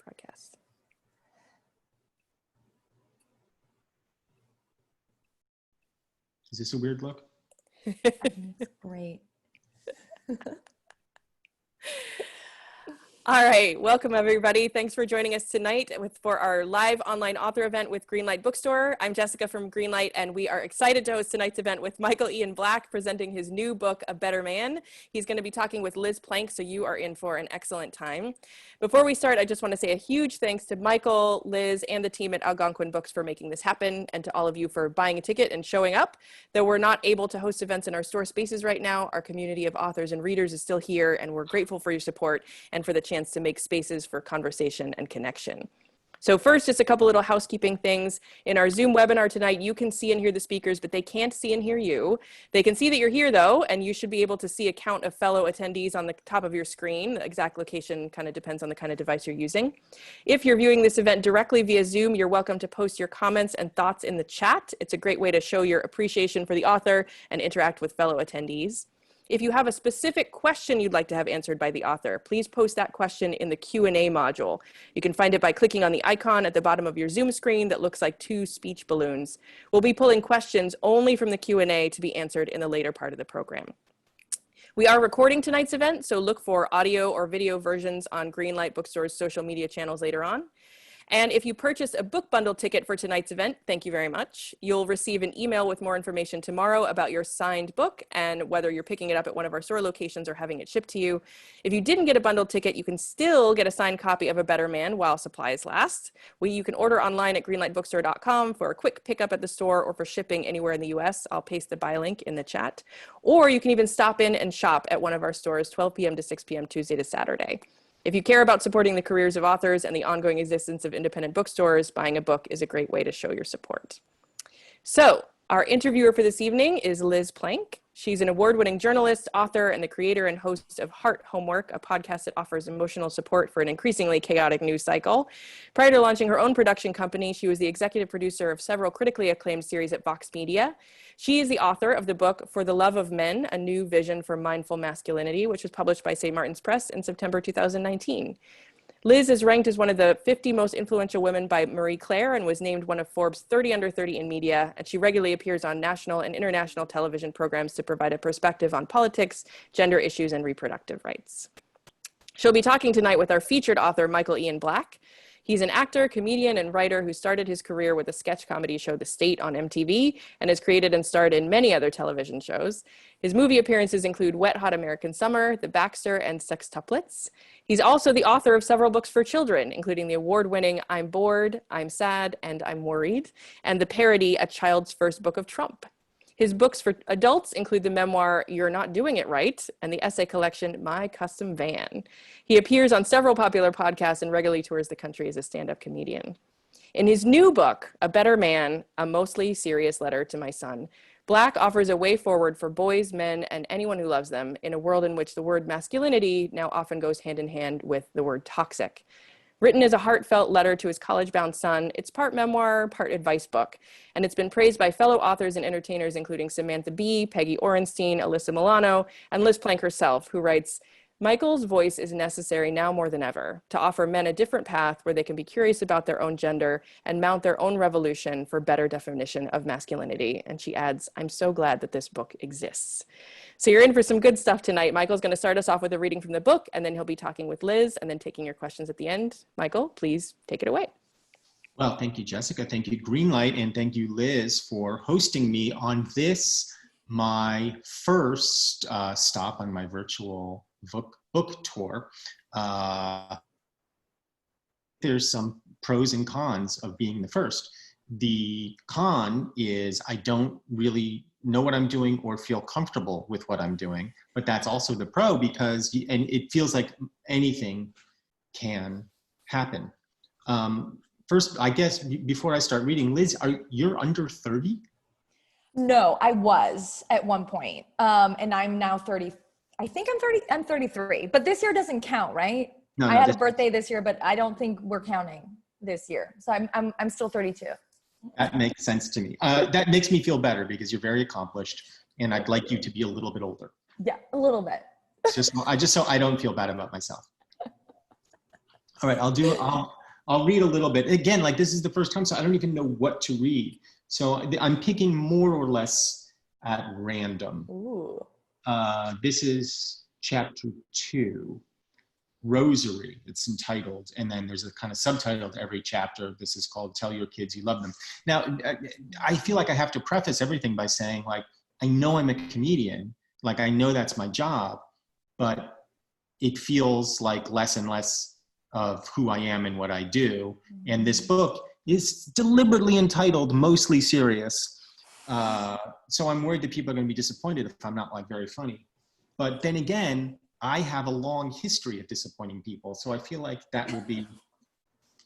broadcast. Is this a weird look? I think it's great. All right, welcome everybody. Thanks for joining us tonight for our live online author event with Greenlight Bookstore. I'm Jessica from Greenlight, and we are excited to host tonight's event with Michael Ian Black presenting his new book, A Better Man. He's going to be talking with Liz Planck, so you are in for an excellent time. Before we start, I just want to say a huge thanks to Michael, Liz, and the team at Algonquin Books for making this happen, and to all of you for buying a ticket and showing up. Though we're not able to host events in our store spaces right now, our community of authors and readers is still here, and we're grateful for your support and for the chance to make spaces for conversation and connection. So first, just a couple little housekeeping things. In our Zoom webinar tonight, you can see and hear the speakers, but they can't see and hear you. They can see that you're here though, and you should be able to see a count of fellow attendees on the top of your screen. The exact location kind of depends on the kind of device you're using. If you're viewing this event directly via Zoom, you're welcome to post your comments and thoughts in the chat. It's a great way to show your appreciation for the author and interact with fellow attendees. If you have a specific question you'd like to have answered by the author, please post that question in the Q&A module. You can find it by clicking on the icon at the bottom of your Zoom screen that looks like two speech balloons. We'll be pulling questions only from the Q&A to be answered in the later part of the program. We are recording tonight's event, so look for audio or video versions on Greenlight Bookstore's social media channels later on. And if you purchase a book bundle ticket for tonight's event, thank you very much. You'll receive an email with more information tomorrow about your signed book and whether you're picking it up at one of our store locations or having it shipped to you. If you didn't get a bundle ticket, you can still get a signed copy of A Better Man while supplies last. You can order online at greenlightbookstore.com for a quick pickup at the store or for shipping anywhere in the US. I'll paste the buy link in the chat. Or you can even stop in and shop at one of our stores 12 p.m. to 6 p.m. Tuesday to Saturday. If you care about supporting the careers of authors and the ongoing existence of independent bookstores, buying a book is a great way to show your support. So, our interviewer for this evening is Liz Planck. She's an award-winning journalist, author, and the creator and host of Heart Homework, a podcast that offers emotional support for an increasingly chaotic news cycle. Prior to launching her own production company, she was the executive producer of several critically acclaimed series at Vox Media. She is the author of the book For the Love of Men, A New Vision for Mindful Masculinity, which was published by St. Martin's Press in September 2019. Liz is ranked as one of the 50 most influential women by Marie Claire and was named one of Forbes 30 Under 30 in media, and she regularly appears on national and international television programs to provide a perspective on politics, gender issues, and reproductive rights. She'll be talking tonight with our featured author, Michael Ian Black. He's an actor, comedian, and writer who started his career with the sketch comedy show The State on MTV and has created and starred in many other television shows. His movie appearances include Wet Hot American Summer, The Baxter, and Sextuplets. He's also the author of several books for children, including the award-winning I'm Bored, I'm Sad, and I'm Worried, and the parody A Child's First Book of Trump. His books for adults include the memoir, You're Not Doing It Right, and the essay collection, My Custom Van. He appears on several popular podcasts and regularly tours the country as a stand-up comedian. In his new book, A Better Man, A Mostly Serious Letter to My Son, Black offers a way forward for boys, men, and anyone who loves them in a world in which the word masculinity now often goes hand in hand with the word toxic. Written as a heartfelt letter to his college-bound son, it's part memoir, part advice book, and it's been praised by fellow authors and entertainers including Samantha Bee, Peggy Orenstein, Alyssa Milano, and Liz Planck herself, who writes, Michael's voice is necessary now more than ever to offer men a different path where they can be curious about their own gender and mount their own revolution for better definition of masculinity. And she adds, I'm so glad that this book exists. So you're in for some good stuff tonight. Michael's going to start us off with a reading from the book, and then he'll be talking with Liz and then taking your questions at the end. Michael, please take it away. Well, thank you, Jessica. Thank you, Greenlight, and thank you, Liz, for hosting me on this, my first stop on my virtual book tour. There's some pros and cons of being the first. The con is I don't really know what I'm doing or feel comfortable with what I'm doing, but that's also the pro because and it feels like anything can happen. First, I guess before I start reading, Liz, you're under 30? No, I was at one point, and I'm now 30. I think I'm 33, but this year doesn't count, right? No, I had a birthday this year, but I don't think we're counting this year. So I'm still 32. That makes sense to me. That makes me feel better because you're very accomplished and I'd like you to be a little bit older. Yeah, a little bit. Just so I don't feel bad about myself. All right, I'll read a little bit. Again, like this is the first time, so I don't even know what to read. So I'm picking more or less at random. Ooh. This is chapter 2, Rosary, it's entitled, and then there's a kind of subtitle to every chapter. This is called Tell Your Kids You Love Them. Now, I feel like I have to preface everything by saying, like, I know I'm a comedian, like I know that's my job, but it feels like less and less of who I am and what I do. And this book is deliberately entitled Mostly Serious. So I'm worried that people are going to be disappointed if I'm not like very funny. But then again, I have a long history of disappointing people. So I feel like that will be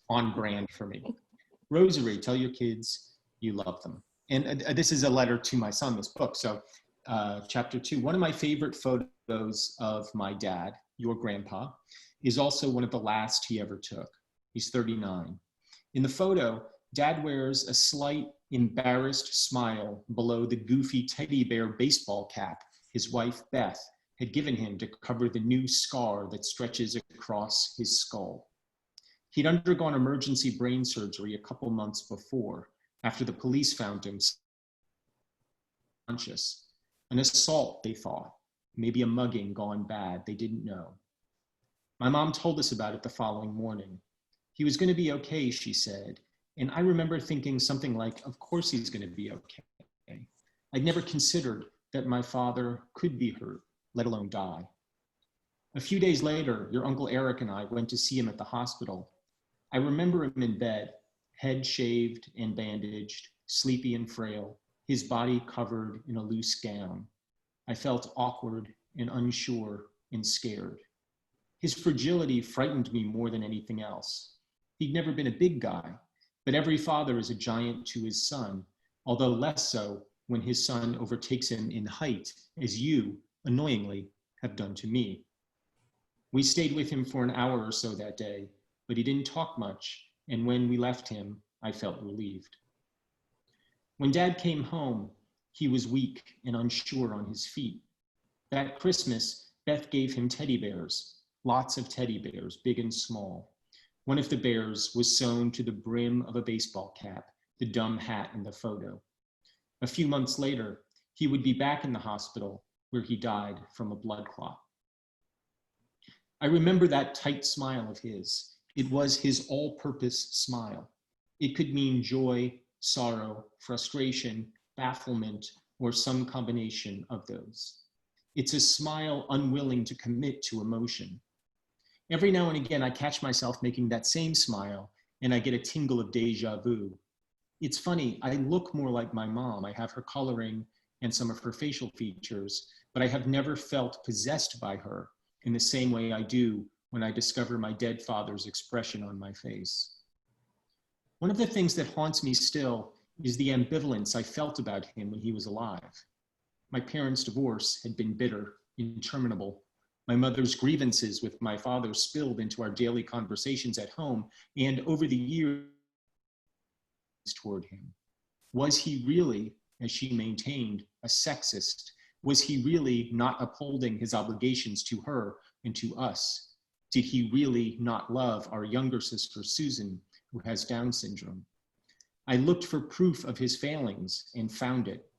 on brand for me. Rosary, tell your kids you love them. And this is a letter to my son, this book. So chapter 2, one of my favorite photos of my dad, your grandpa, is also one of the last he ever took. He's 39. In the photo, Dad wears a slight, embarrassed smile below the goofy teddy bear baseball cap his wife, Beth, had given him to cover the new scar that stretches across his skull. He'd undergone emergency brain surgery a couple months before, after the police found him unconscious. An assault, they thought, maybe a mugging gone bad, they didn't know. My mom told us about it the following morning. He was going to be okay, she said, and I remember thinking something like, of course he's going to be okay. I'd never considered that my father could be hurt, let alone die. A few days later, your Uncle Eric and I went to see him at the hospital. I remember him in bed, head shaved and bandaged, sleepy and frail, his body covered in a loose gown. I felt awkward and unsure and scared. His fragility frightened me more than anything else. He'd never been a big guy, but every father is a giant to his son, although less so when his son overtakes him in height, as you, annoyingly, have done to me. We stayed with him for an hour or so that day, but he didn't talk much, and when we left him, I felt relieved. When Dad came home, he was weak and unsure on his feet. That Christmas, Beth gave him teddy bears, lots of teddy bears, big and small. One of the bears was sewn to the brim of a baseball cap, the dumb hat in the photo. A few months later, he would be back in the hospital where he died from a blood clot. I remember that tight smile of his. It was his all-purpose smile. It could mean joy, sorrow, frustration, bafflement, or some combination of those. It's a smile unwilling to commit to emotion. Every now and again, I catch myself making that same smile, and I get a tingle of deja vu. It's funny, I look more like my mom. I have her coloring and some of her facial features, but I have never felt possessed by her in the same way I do when I discover my dead father's expression on my face. One of the things that haunts me still is the ambivalence I felt about him when he was alive. My parents' divorce had been bitter, interminable. My mother's grievances with my father spilled into our daily conversations at home, and over the years toward him. Was he really, as she maintained, a sexist? Was he really not upholding his obligations to her and to us? Did he really not love our younger sister, Susan, who has Down syndrome? I looked for proof of his failings and found it.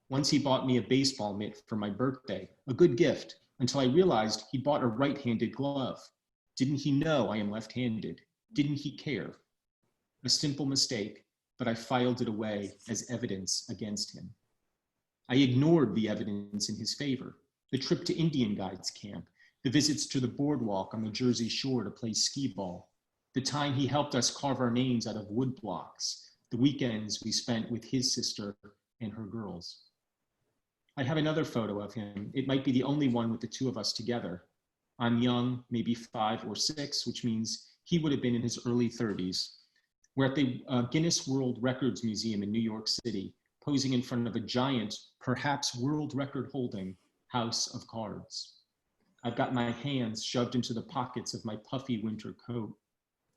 Once he bought me a baseball mitt for my birthday, a good gift, until I realized he bought a right-handed glove. Didn't he know I am left-handed? Didn't he care? A simple mistake, but I filed it away as evidence against him. I ignored the evidence in his favor: the trip to Indian Guides Camp, the visits to the boardwalk on the Jersey Shore to play skee-ball, the time he helped us carve our names out of wood blocks, the weekends we spent with his sister and her girls. I have another photo of him. It might be the only one with the two of us together. I'm young, maybe 5 or 6, which means he would have been in his early 30s. We're at the Guinness World Records Museum in New York City, posing in front of a giant, perhaps world record holding house of cards. I've got my hands shoved into the pockets of my puffy winter coat.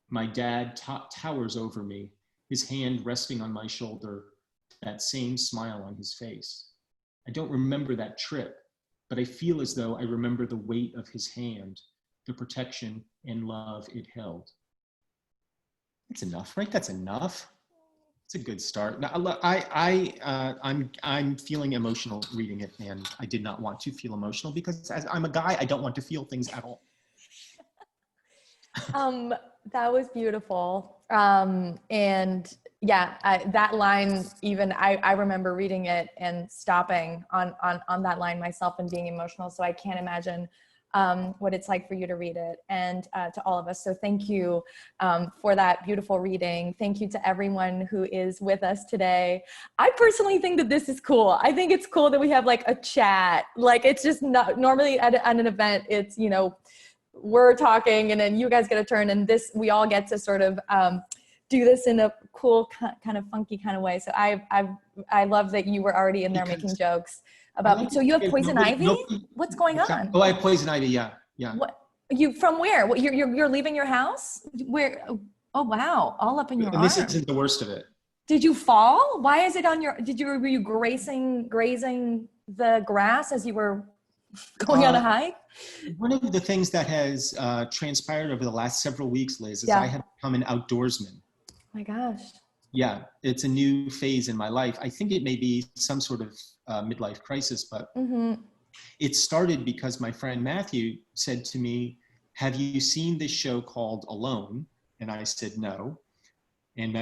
My dad towers over me, his hand resting on my shoulder, that same smile on his face. I don't remember that trip, but I feel as though I remember the weight of his hand, the protection and love it held. That's enough, right? That's enough. It's a good start. Now, I'm feeling emotional reading it, and I did not want to feel emotional because as I'm a guy, I don't want to feel things at all. That was beautiful. And yeah, that line, even I remember reading it and stopping on that line myself and being emotional. So I can't imagine what it's like for you to read it, and to all of us. So thank you for that beautiful reading. Thank you to everyone who is with us today. I personally think that this is cool. I think it's cool that we have like a chat. Like, it's just not normally at an event, it's, you know, we're talking and then you guys get a turn, and this, we all get to sort of do this in a cool kind of funky kind of way. So I love that you were already in there making jokes about, so you have poison ivy? What's going on? Oh, I have poison ivy. Yeah. What, you, from where? What, you're leaving your house? Where? Oh, wow. All up in your arm. And this isn't the worst of it. Did you fall? Why is it on your, were you grazing the grass as you were going on a hike? One of the things that has transpired over the last several weeks, Liz, is I have become an outdoorsman. Oh my gosh. Yeah, it's a new phase in my life. I think it may be some sort of midlife crisis, but it started because my friend Matthew said to me, have you seen this show called Alone? And I said, no. And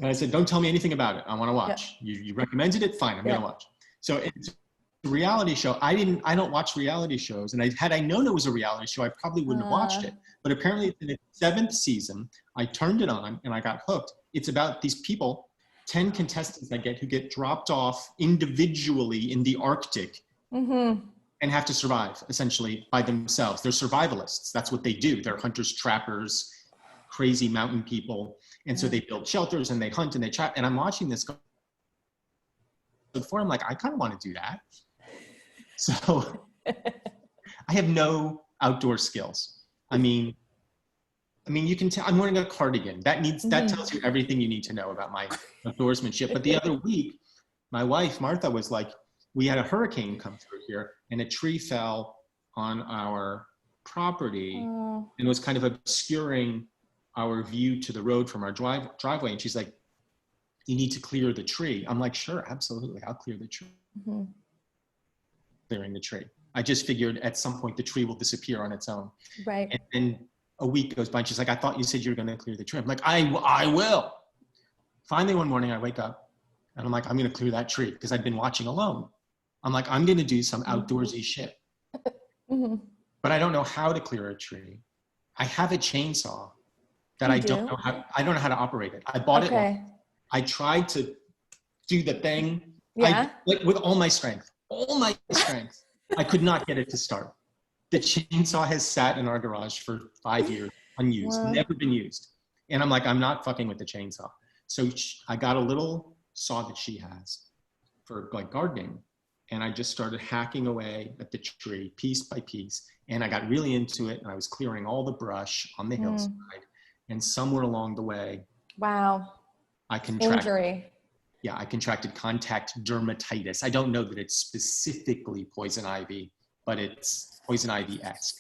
I said, don't tell me anything about it. I want to watch. Yeah. You recommended it? Fine, I'm going to watch. So it's a reality show. I don't watch reality shows. And had I known it was a reality show, I probably wouldn't have watched it. But apparently in the 7th season, I turned it on and I got hooked. It's about these people, 10 contestants who get dropped off individually in the Arctic and have to survive essentially by themselves. They're survivalists. That's what they do. They're hunters, trappers, crazy mountain people. And so they build shelters and they hunt and they trap. And I'm watching this before, I'm like, I kind of want to do that. So I have no outdoor skills. I mean, you can tell I'm wearing a cardigan. That tells you everything you need to know about my outdoorsmanship. But the other week, my wife, Martha, was like, we had a hurricane come through here and a tree fell on our property and was kind of obscuring our view to the road from our driveway. And she's like, you need to clear the tree. I'm like, sure, absolutely. I'll clear the tree. Clearing the tree. I just figured at some point the tree will disappear on its own. Right. And then a week goes by and she's like, I thought you said you were going to clear the tree. I'm like, I will. Finally, one morning I wake up and I'm like, I'm going to clear that tree because I've been watching Alone. I'm like, I'm going to do some outdoorsy shit. But I don't know how to clear a tree. I have a chainsaw that I don't know how to operate it. I bought it once. I tried to do the thing with all my strength. I could not get it to start. The chainsaw has sat in our garage for 5 years, unused, never been used. And I'm like, I'm not fucking with the chainsaw. So I got a little saw that she has for like gardening. And I just started hacking away at the tree piece by piece. And I got really into it. And I was clearing all the brush on the hillside. And somewhere along the way, I contracted contact dermatitis. I don't know that it's specifically poison ivy, but it's poison ivy-esque.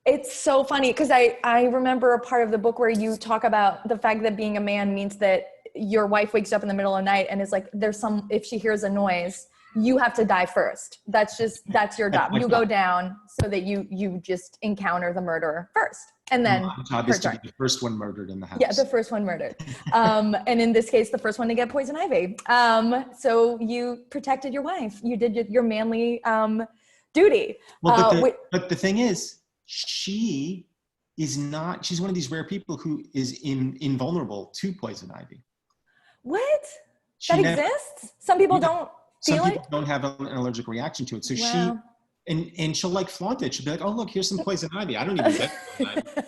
It's so funny because I remember a part of the book where you talk about the fact that being a man means that your wife wakes up in the middle of the night and is like, if she hears a noise, you have to die first. That's your job. You go down so that you just encounter the murderer first. And then my job is to be the first one murdered in the house. Yeah, the first one murdered. And in this case, the first one to get poison ivy. So you protected your wife. You did your manly duty. Well, but the thing is, she's one of these rare people who is invulnerable to poison ivy. What? That exists? Some people don't feel it? Some people don't have an allergic reaction to it. So and she'll like flaunt it. She'll be like, oh, look, here's some poison ivy. I don't even get it.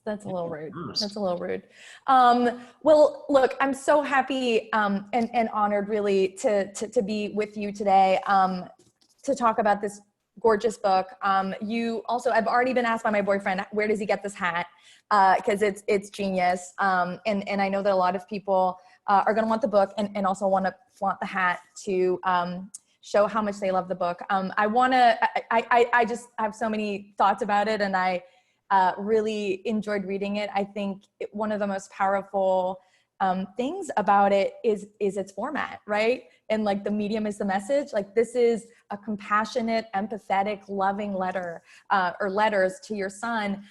That's a little rude. That's a little rude. Well, look, I'm so happy and honored really to be with you today to talk about this gorgeous book. I've already been asked by my boyfriend, where does he get this hat? Because it's genius. And I know that a lot of people are going to want the book and also want to flaunt the hat to show how much they love the book. I just have so many thoughts about it, and I Really enjoyed reading it. I think one of the most powerful things about it is its format, right? And like the medium is the message. Like this is a compassionate, empathetic, loving letter or letters to your son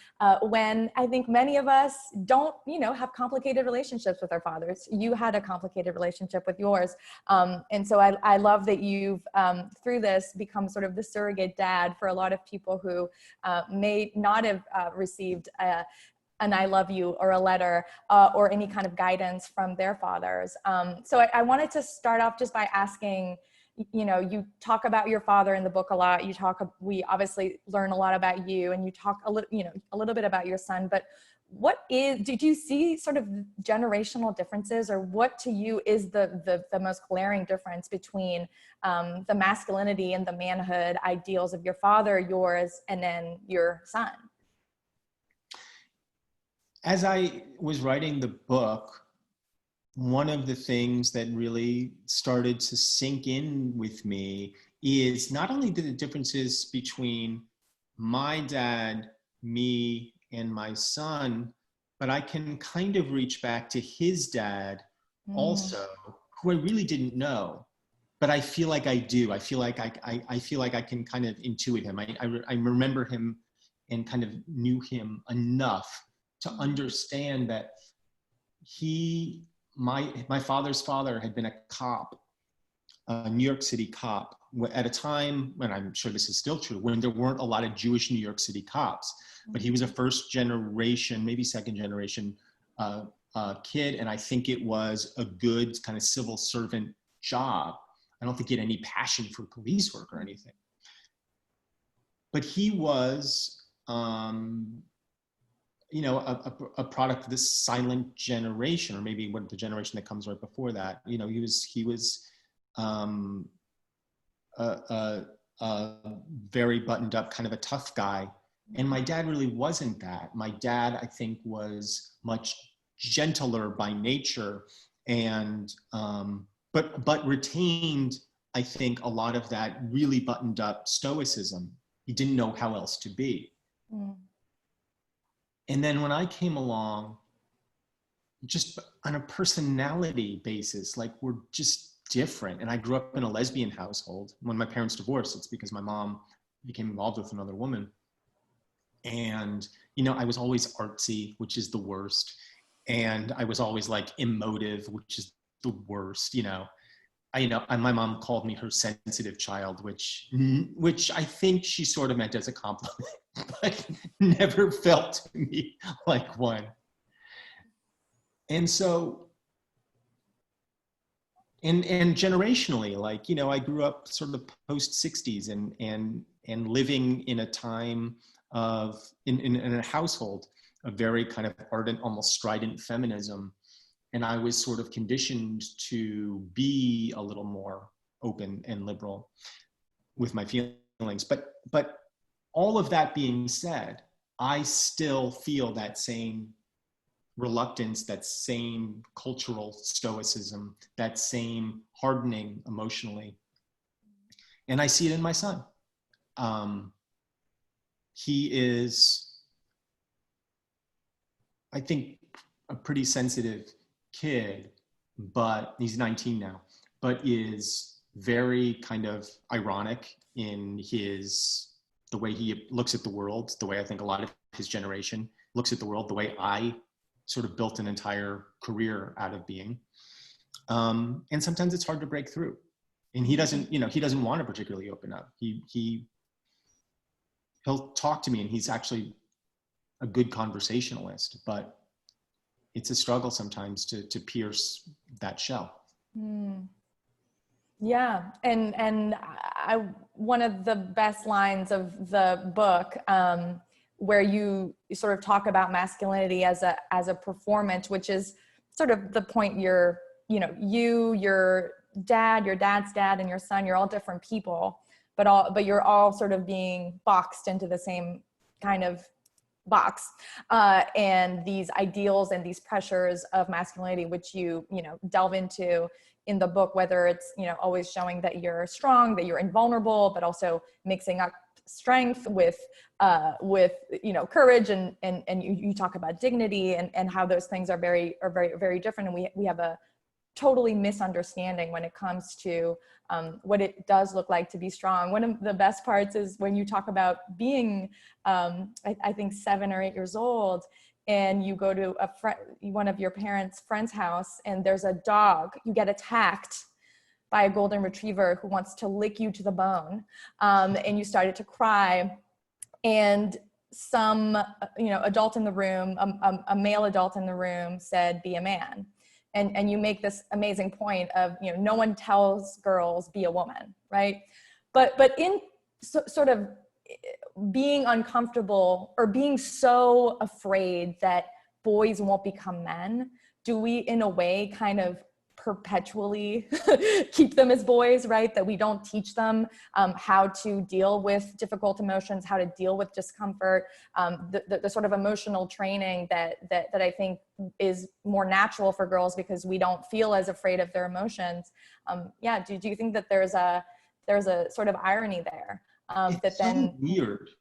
when I think many of us don't, have complicated relationships with our fathers. You had a complicated relationship with yours. And so I love that you've, through this, become sort of the surrogate dad for a lot of people who may not have received an I love you or a letter or any kind of guidance from their fathers. So I wanted to start off just by asking, you talk about your father in the book a lot. We obviously learn a lot about you, and you talk a little bit about your son, but did you see sort of generational differences, or what to you is the most glaring difference between the masculinity and the manhood ideals of your father, yours, and then your son? As I was writing the book, one of the things that really started to sink in with me is not only the differences between my dad, me, and my son, but I can kind of reach back to his dad also, who I really didn't know, but I feel like I do. I feel like I feel like I can kind of intuit him. I remember him and kind of knew him enough to understand that my father's father had been a cop, a New York City cop, at a time, and I'm sure this is still true, when there weren't a lot of Jewish New York City cops, but he was a first generation, maybe second generation kid, and I think it was a good kind of civil servant job. I don't think he had any passion for police work or anything. But he was, a product of this silent generation, or maybe the generation that comes right before that. He was a very buttoned up, kind of a tough guy. And my dad really wasn't that. My dad, I think, was much gentler by nature, and but retained, I think, a lot of that really buttoned up stoicism. He didn't know how else to be. And then when I came along, just on a personality basis, like we're just different. And I grew up in a lesbian household. When my parents divorced, it's because my mom became involved with another woman. And, I was always artsy, which is the worst. And I was always like emotive, which is the worst, my mom called me her sensitive child, which I think she sort of meant as a compliment, but never felt to me like one. And so, and generationally, like, I grew up sort of post 60s and living in a time of, in a household, a very kind of ardent, almost strident feminism. And I was sort of conditioned to be a little more open and liberal with my feelings. But all of that being said, I still feel that same reluctance, that same cultural stoicism, that same hardening emotionally. And I see it in my son. He is, I think, a pretty sensitive kid, but he's 19 now, but is very kind of ironic in the way he looks at the world, the way I think a lot of his generation looks at the world, the way I sort of built an entire career out of being. And sometimes it's hard to break through. And he doesn't want to particularly open up. He'll talk to me, and he's actually a good conversationalist, but it's a struggle sometimes to pierce that shell. Yeah, and one of the best lines of the book, where you sort of talk about masculinity as a performance, which is sort of the point your dad, your dad's dad, and your son, you're all different people, but you're all sort of being boxed into the same kind of box, and these ideals and these pressures of masculinity, which you delve into in the book, whether it's always showing that you're strong, that you're invulnerable, but also mixing up strength, with courage, and you talk about dignity and how those things are very different, and we have a totally misunderstanding when it comes to what it does look like to be strong. One of the best parts is when you talk about being, I think 7 or 8 years old, and you go to one of your parents' friend's house, and there's a dog. You get attacked by a golden retriever who wants to lick you to the bone, and you started to cry, and some adult in the room, a male adult in the room, said, "Be a man." And you make this amazing point of, no one tells girls be a woman, right? But in sort of being uncomfortable or being so afraid that boys won't become men, do we in a way kind of perpetually keep them as boys, right? That we don't teach them how to deal with difficult emotions, how to deal with discomfort, the sort of emotional training that I think is more natural for girls because we don't feel as afraid of their emotions. Do you think that there's a sort of irony there? It's so weird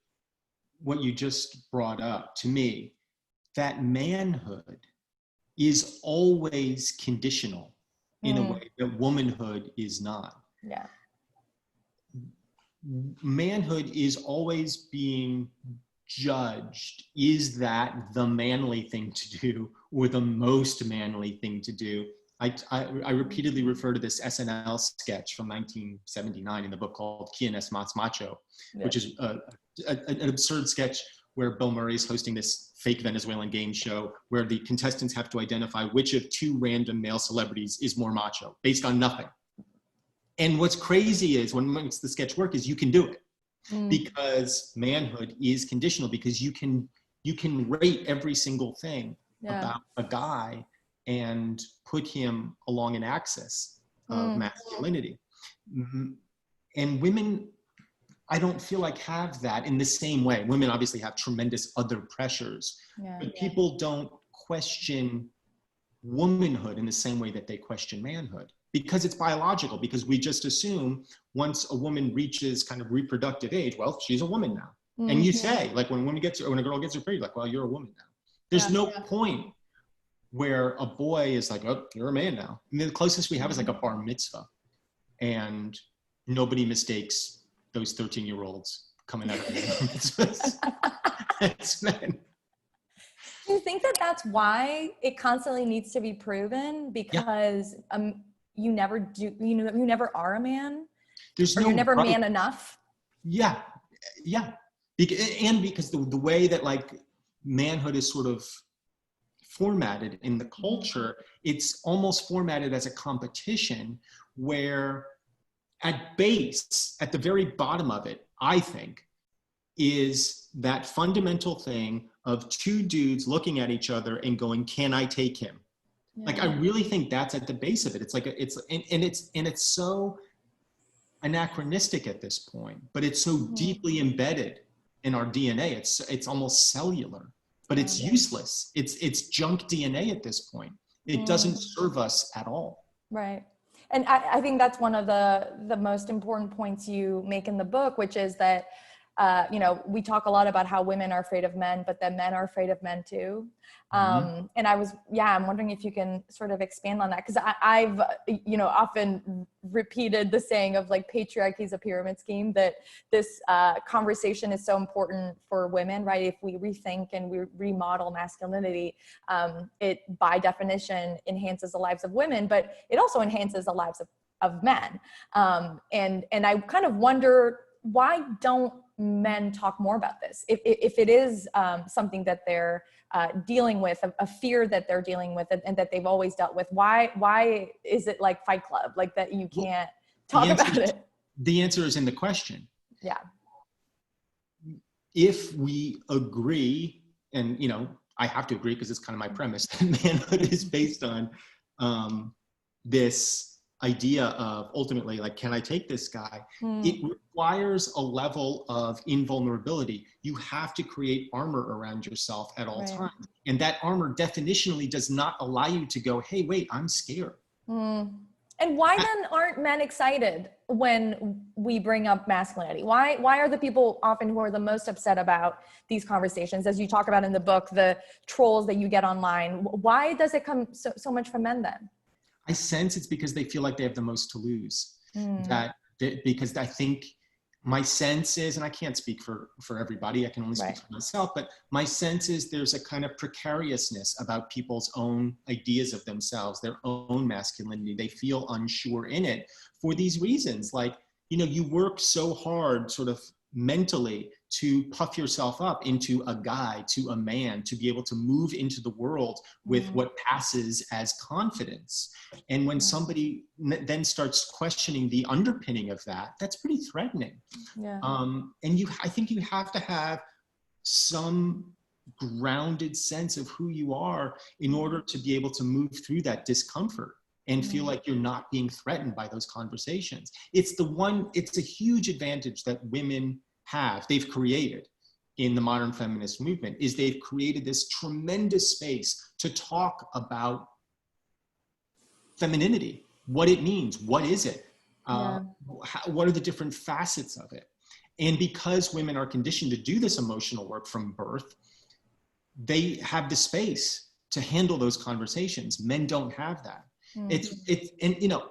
what you just brought up to me, that manhood is always conditional in a way that womanhood is not. Yeah. Manhood is always being judged. Is that the manly thing to do or the most manly thing to do? I repeatedly refer to this SNL sketch from 1979 in the book called Quien es más macho, which is an absurd sketch where Bill Murray is hosting this fake Venezuelan game show where the contestants have to identify which of 2 random male celebrities is more macho based on nothing. And what's crazy is when makes the sketch work is you can do it because manhood is conditional, because you can rate every single thing about a guy and put him along an axis of masculinity. And women, I don't feel like have that in the same way. Women obviously have tremendous other pressures, but people don't question womanhood in the same way that they question manhood because it's biological, because we just assume once a woman reaches kind of reproductive age, well, she's a woman now. And you say, like when a girl gets her period, like, well, you're a woman now. There's no point where a boy is like, oh, you're a man now. And the closest we have is like a bar mitzvah. And nobody mistakes those 13-year-olds coming out of the bar mitzvahs as men. Do you think that that's why it constantly needs to be proven? Because you never do, you never are a man? You're never man enough? Yeah. And because the way that like manhood is sort of formatted in the culture, it's almost formatted as a competition where at base, at the very bottom of it, I think, is that fundamental thing of 2 dudes looking at each other and going, can I take him? Like, I really think that's at the base of it. It's like, it's so anachronistic at this point, but it's so deeply embedded in our DNA. It's almost cellular, but it's useless. It's junk DNA at this point. It doesn't serve us at all. Right. And I think that's one of the most important points you make in the book, which is that, we talk a lot about how women are afraid of men, but that men are afraid of men too. And I'm wondering if you can sort of expand on that. Cause I've, often repeated the saying of like patriarchy is a pyramid scheme, that this conversation is so important for women, right? If we rethink and we remodel masculinity, it by definition enhances the lives of women, but it also enhances the lives of men. And I kind of wonder, why don't men talk more about this? If it is something that they're dealing with, a fear that they're dealing with, and that they've always dealt with, why is it like Fight Club, like that you can't talk about it? The answer is in the question. Yeah. If we agree, and I have to agree because it's kind of my premise, that manhood is based on this idea of ultimately, like, can I take this guy? It requires a level of invulnerability. You have to create armor around yourself at all times. And that armor definitionally does not allow you to go, hey, wait, I'm scared. And And why then aren't men excited when we bring up masculinity? Why are the people often who are the most upset about these conversations, as you talk about in the book, the trolls that you get online? Why does it come so much from men then? I sense it's because they feel like they have the most to lose. Because I think my sense is, and I can't speak for everybody, I can only speak for myself, but my sense is there's a kind of precariousness about people's own ideas of themselves, their own masculinity. They feel unsure in it for these reasons. Like, you know, you work so hard sort of mentally to puff yourself up into a guy, to a man, to be able to move into the world with what passes as confidence. And when somebody then starts questioning the underpinning of that, that's pretty threatening. And I think you have to have some grounded sense of who you are in order to be able to move through that discomfort and feel like you're not being threatened by those conversations. It's a huge advantage that women have, they've created in the modern feminist movement, is they've created this tremendous space to talk about femininity, what it means, what is it, what are the different facets of it. And because women are conditioned to do this emotional work from birth, they have the space to handle those conversations. Men don't have that. And you know,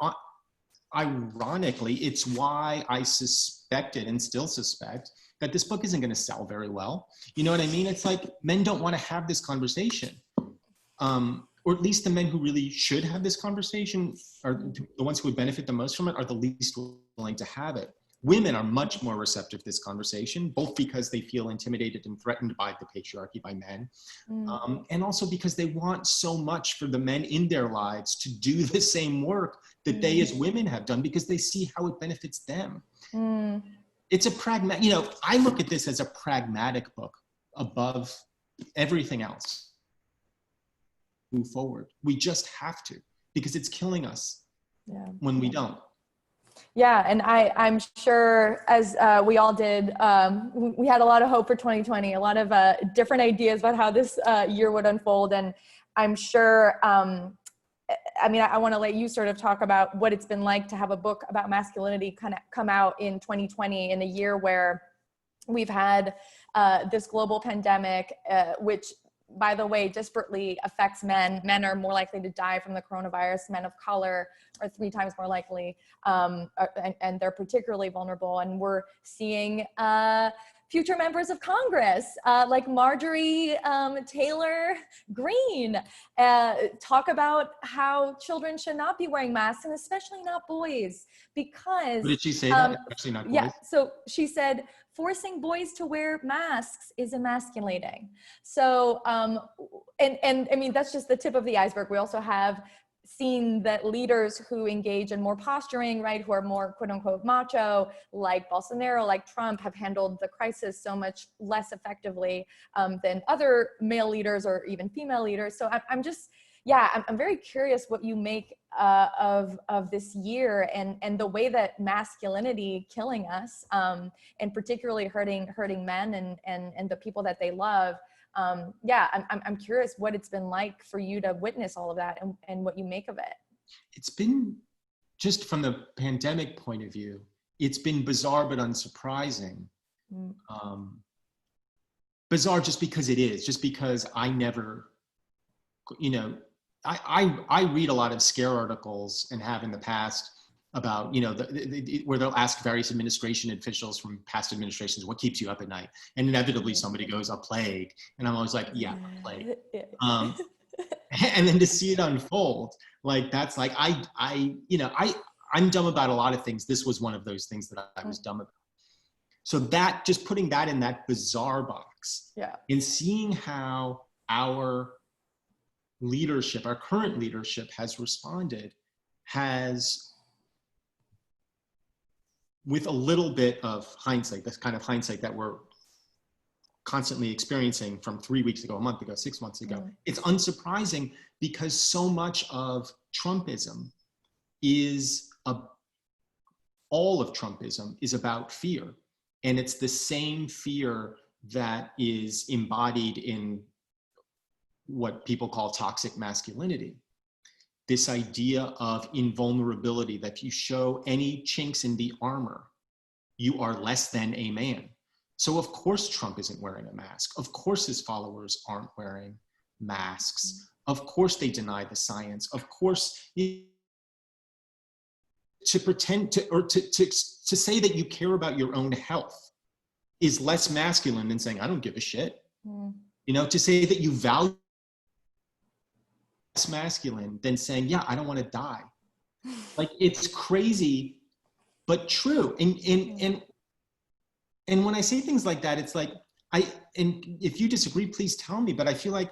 ironically, it's why I suspected and still suspect that this book isn't going to sell very well. You know what I mean? It's like men don't want to have this conversation. Or at least the men who really should have this conversation, are the ones who would benefit the most from it, are the least willing to have it. Women are much more receptive to this conversation, both because they feel intimidated and threatened by the patriarchy, by men, and also because they want so much for the men in their lives to do the same work that they as women have done, because they see how it benefits them. It's a pragmatic, you know, I look at this as a pragmatic book above everything else. Move forward. We just have to, because it's killing us when we don't. Yeah, and I'm sure, as we all did, we had a lot of hope for 2020, a lot of different ideas about how this year would unfold. And I'm sure, I mean, I want to let you sort of talk about what it's been like to have a book about masculinity kind of come out in 2020, in a year where we've had this global pandemic, which, by the way, disparately affects men. Men are more likely to die from the coronavirus. Men of color are 3 times more likely, and they're particularly vulnerable. And we're seeing future members of Congress, like Marjorie Taylor Greene, talk about how children should not be wearing masks, and especially not boys, because— What did she say that? Especially not boys? Yeah, so she said, forcing boys to wear masks is emasculating. So, and I mean, that's just the tip of the iceberg. We also have seen that leaders who engage in more posturing, right, who are more quote unquote macho, like Bolsonaro, like Trump, have handled the crisis so much less effectively than other male leaders or even female leaders. So I'm just, yeah, I'm very curious what you make of this year and the way that masculinity killing us, and particularly hurting men and the people that they love. Yeah, I'm curious what it's been like for you to witness all of that and what you make of it. It's been, just from the pandemic point of view, it's been bizarre but unsurprising. Bizarre just because it is, just because I never, you know, I read a lot of scare articles and have in the past about, you know, where they'll ask various administration officials from past administrations, what keeps you up at night? And inevitably somebody goes, a plague. And I'm always like, yeah, a plague. And then to see it unfold, like, that's like, I'm dumb about a lot of things. This was one of those things that I was dumb about. So that, just putting that in that bizarre box, and seeing how our leadership, our current leadership, has responded, has, with a little bit of hindsight, this kind of hindsight that we're constantly experiencing from 3 weeks ago, a month ago, 6 months ago, it's unsurprising, because so much of Trumpism is, all of Trumpism is about fear. And it's the same fear that is embodied in what people call toxic masculinity. this idea of invulnerability, that if you show any chinks in the armor, you are less than a man. So of course Trump isn't wearing a mask. Of course his followers aren't wearing masks. Of course they deny the science. Of course, to pretend to, or to say that you care about your own health is less masculine than saying, I don't give a shit. You know, to say that you value less masculine than saying, yeah, I don't want to die. Like, it's crazy, but true. And when I say things like that, it's like, and if you disagree, please tell me, but I feel like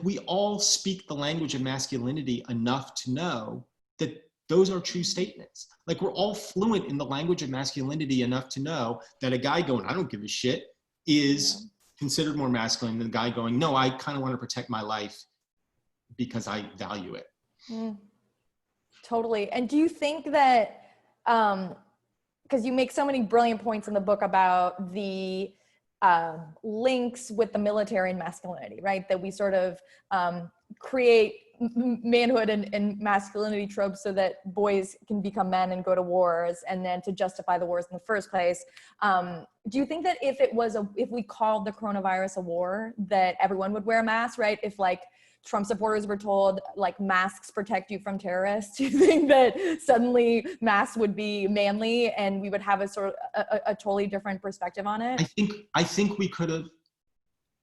we all speak the language of masculinity enough to know that those are true statements. Like, we're all fluent in the language of masculinity enough to know that a guy going, I don't give a shit, is considered more masculine than the guy going, no, I kind of want to protect my life because I value it. Totally. And do you think that, because you make so many brilliant points in the book about the links with the military and masculinity, right? That we sort of create manhood and masculinity tropes so that boys can become men and go to wars, and then to justify the wars in the first place. Do you think that if we called the coronavirus a war, that everyone would wear a mask, right? If like Trump supporters were told like masks protect you from terrorists, do you think that suddenly masks would be manly and we would have a sort of a totally different perspective on it? I think we could have.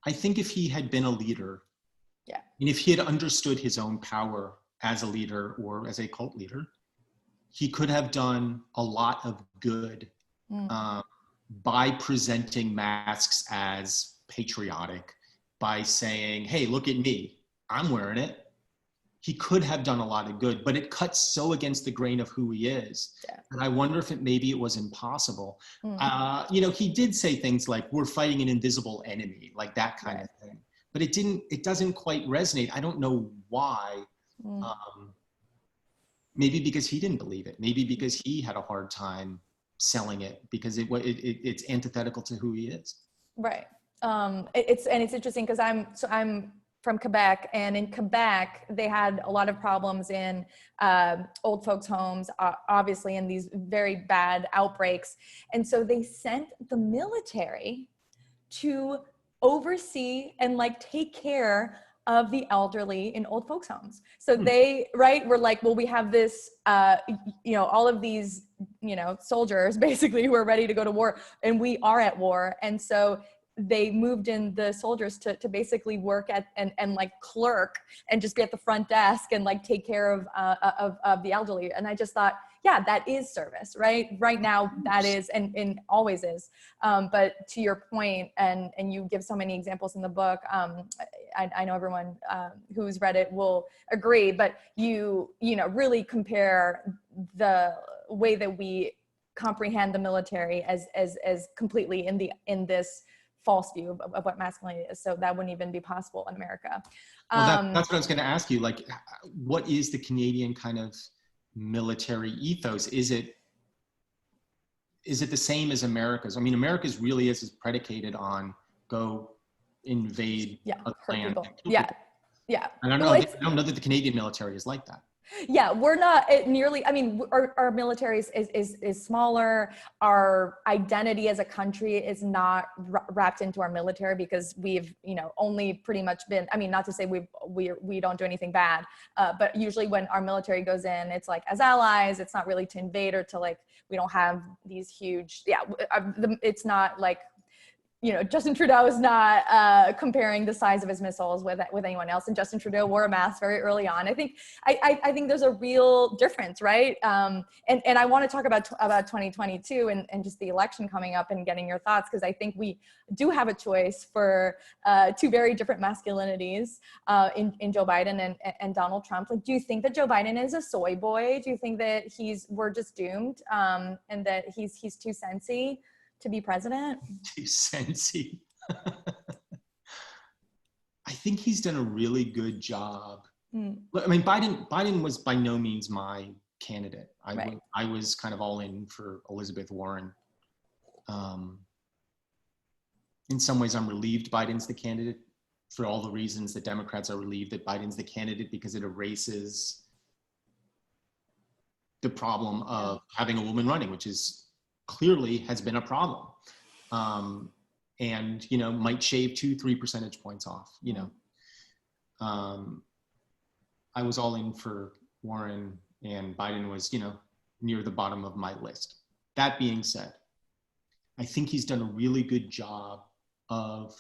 I think if he had been a leader, and if he had understood his own power as a leader or as a cult leader, he could have done a lot of good by presenting masks as patriotic, by saying, hey, look at me, I'm wearing it. He could have done a lot of good, but it cuts so against the grain of who he is. And I wonder if maybe it was impossible. You know, he did say things like, we're fighting an invisible enemy, like that kind of thing. But it doesn't quite resonate. I don't know why. Maybe because he didn't believe it. Maybe because he had a hard time selling it, because it's antithetical to who he is. Right. It's interesting because I'm from Quebec, and in Quebec they had a lot of problems in old folks' homes, obviously, in these very bad outbreaks, and so they sent the military to oversee and like take care of the elderly in old folks' homes. So they, were like, well, we have this, all of these, soldiers basically who are ready to go to war, and we are at war. And so they moved in the soldiers to basically work at and like clerk and just be at the front desk and like take care of the elderly. And I just thought, yeah, that is service, right? Right now that is, and always is. But to your point, and you give so many examples in the book, I know everyone who's read it will agree, but you really compare the way that we comprehend the military as completely in this false view of what masculinity is. So that wouldn't even be possible in America. Well, that's what I was going to ask you. Like, what is the Canadian kind of military ethos? Is it the same as America's? I mean, America's really is predicated on go invade a land. Yeah. And I don't know that the Canadian military is like that. Yeah, we're not nearly, I mean, our military is smaller. Our identity as a country is not wrapped into our military because we've, only pretty much been, I mean, not to say we don't do anything bad, but usually when our military goes in, it's like as allies. It's not really to invade or to like, we don't have these huge, it's not like, Justin Trudeau is not comparing the size of his missiles with anyone else, and Justin Trudeau wore a mask very early on. I think there's a real difference, right? And I want to talk about 2022 and just the election coming up and getting your thoughts, because I think we do have a choice for two very different masculinities in Joe Biden and Donald Trump. Like, do you think that Joe Biden is a soy boy? Do you think that we're just doomed and that he's too sensy to be president? Too sensy. I think he's done a really good job. I mean, Biden was by no means my candidate. I was kind of all in for Elizabeth Warren. In some ways, I'm relieved Biden's the candidate for all the reasons that Democrats are relieved that Biden's the candidate, because it erases the problem of having a woman running, which is clearly has been a problem. And, you know, might shave 2-3 percentage points off, you know. I was all in for Warren, and Biden was, you know, near the bottom of my list. That being said, I think he's done a really good job of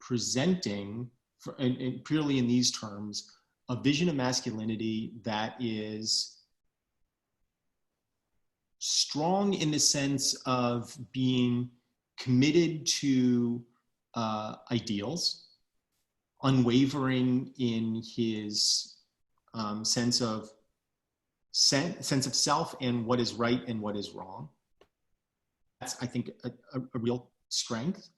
presenting, and purely in these terms, a vision of masculinity that is strong in the sense of being committed to ideals, unwavering in his sense of self and what is right and what is wrong. That's, I think, a real strength.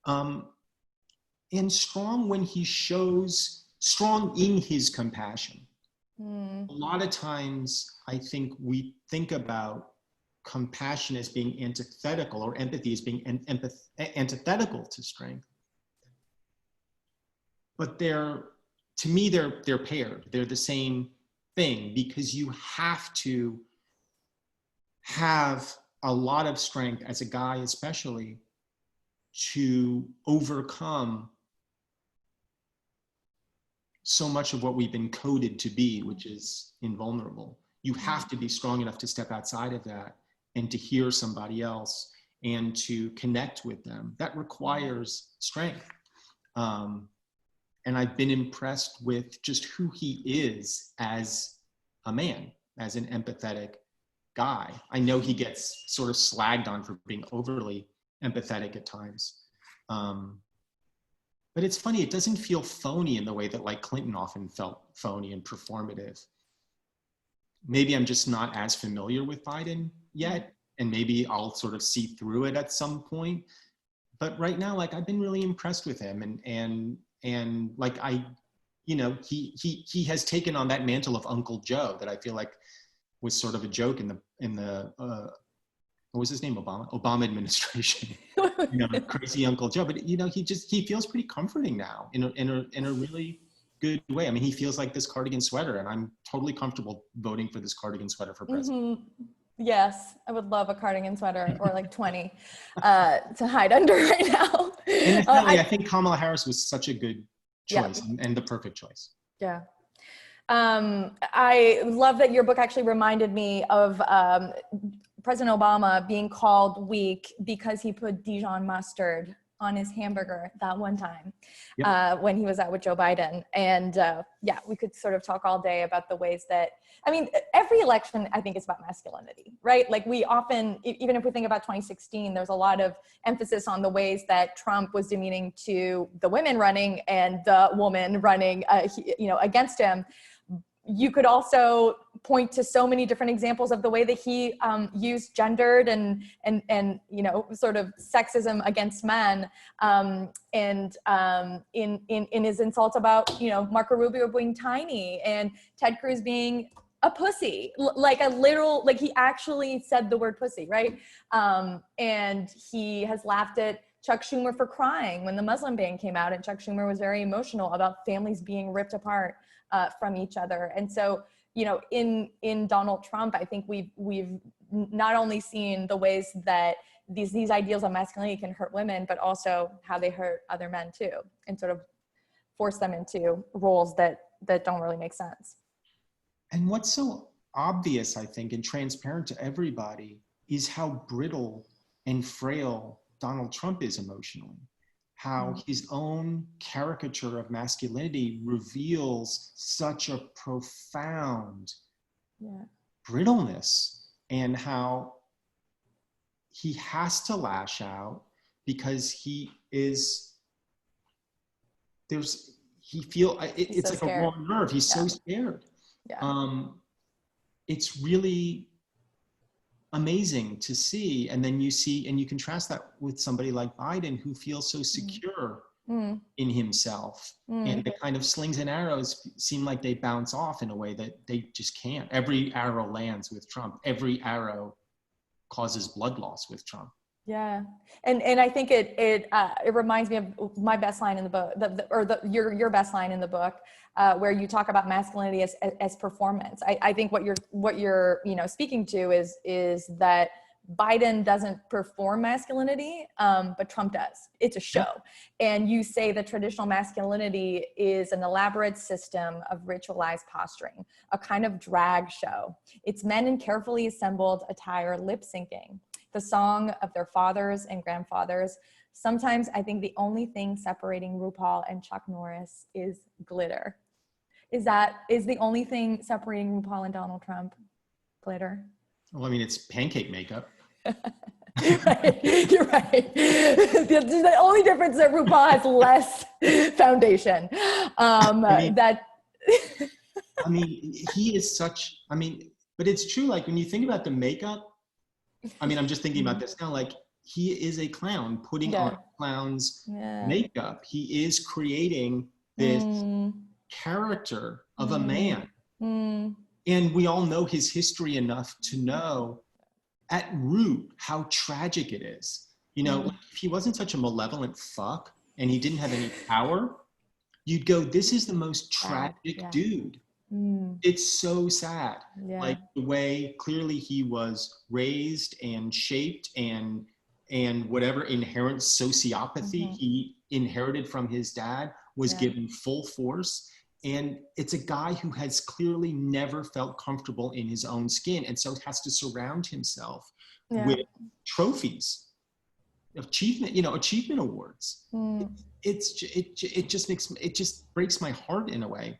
And strong when he shows, strong in his compassion. A lot of times, I think we think about compassion as being antithetical, or empathy as being antithetical to strength. But to me, they're paired. They're the same thing, because you have to have a lot of strength as a guy, especially, to overcome so much of what we've been coded to be, which is invulnerable. You have to be strong enough to step outside of that and to hear somebody else and to connect with them. That requires strength. And I've been impressed with just who he is as a man, as an empathetic guy. I know he gets sort of slagged on for being overly empathetic at times. But it's funny, it doesn't feel phony in the way that like Clinton often felt phony and performative. Maybe I'm just not as familiar with Biden yet, and maybe I'll sort of see through it at some point. But right now, like, I've been really impressed with him, and like, he has taken on that mantle of Uncle Joe that I feel like was sort of a joke in the what was his name? Obama administration. You know, crazy Uncle Joe. But you know, he feels pretty comforting now in a really good way. I mean, he feels like this cardigan sweater, and I'm totally comfortable voting for this cardigan sweater for president. Yes, I would love a cardigan sweater, or like 20 to hide under right now. And definitely, I think Kamala Harris was such a good choice, and the perfect choice. Yeah. I love that your book actually reminded me of President Obama being called weak because he put Dijon mustard on his hamburger that one time when he was out with Joe Biden. And yeah, we could sort of talk all day about the ways that, I mean, every election, I think, is about masculinity, right? Like, we often, even if we think about 2016, there's a lot of emphasis on the ways that Trump was demeaning to the women running and the woman running, against him. You could also point to so many different examples of the way that he used gendered and sort of sexism against men, in his insults about Marco Rubio being tiny and Ted Cruz being a pussy, like a literal, like he actually said the word pussy, right? And he has laughed at Chuck Schumer for crying when the Muslim ban came out, and Chuck Schumer was very emotional about families being ripped apart from each other. And so, in Donald Trump, I think we've not only seen the ways that these ideals of masculinity can hurt women, but also how they hurt other men too, and sort of force them into roles that don't really make sense. And what's so obvious, I think, and transparent to everybody is how brittle and frail Donald Trump is emotionally. How his own caricature of masculinity reveals such a profound brittleness, and how he has to lash out because it's so like scared. A raw nerve. He's so scared. It's really amazing to see. And then you contrast that with somebody like Biden, who feels so secure in himself, and the kind of slings and arrows seem like they bounce off in a way that they just can't. Every arrow lands with Trump. Every arrow causes blood loss with Trump. Yeah. And I think it reminds me of my best line in the book, your best line in the book, where you talk about masculinity as performance. I think what you're, speaking to is that Biden doesn't perform masculinity, but Trump does. It's a show. And you say that traditional masculinity is an elaborate system of ritualized posturing, a kind of drag show. It's men in carefully assembled attire, lip syncing the song of their fathers and grandfathers. Sometimes I think the only thing separating RuPaul and Chuck Norris is glitter. Is the only thing separating RuPaul and Donald Trump glitter? Well, I mean, it's pancake makeup. Right. You're right. The only difference is that RuPaul has less foundation. He is such, but it's true. Like when you think about the makeup, I'm just thinking about this now, like he is a clown putting on clown's makeup. He is creating this character of a man. And we all know his history enough to know at root how tragic it is. Like if he wasn't such a malevolent fuck and he didn't have any power, you'd go, this is the most tragic dude. It's so sad. Like the way clearly he was raised and shaped and whatever inherent sociopathy he inherited from his dad was given full force. And it's a guy who has clearly never felt comfortable in his own skin. And so has to surround himself with trophies, achievement awards. It just breaks my heart in a way.